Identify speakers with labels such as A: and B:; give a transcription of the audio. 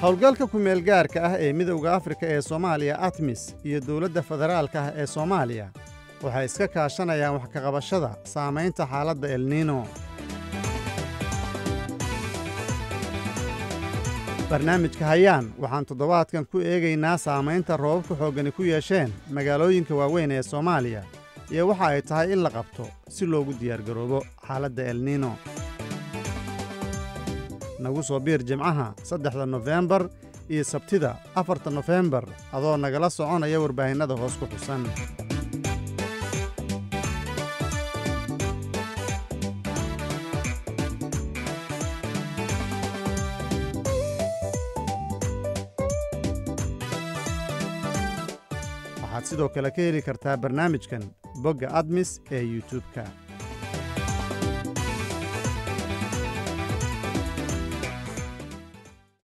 A: howlgalka ku-meel gaarka ah ee midowda Afrika ee Soomaaliya ATMIS iyo dowladda federaalka ah ee Soomaaliya waxay iska kaashanayaan wax ka qabashada saamaynta xaaladda El Niño. barnaamijka hayaan waxaan toddobaadkan ku eegaynaa saamaynta roobabka xooggani ku yeesheen magaalooyinka waaweyn ee Soomaaliya iyo waxa ay tahay in la qabto si loogu diyaargaroobo xaaladda El Niño. nagu soo biir Jimcaha 3 Nofeembar iyo Sabtida 4 Nofeembar adoo nagala soconaya warbaahinada hoos ku xusan. waxaad sidoo kale ka heli kartaa barnaamijkan bogga ATMIS ee YouTube-ka.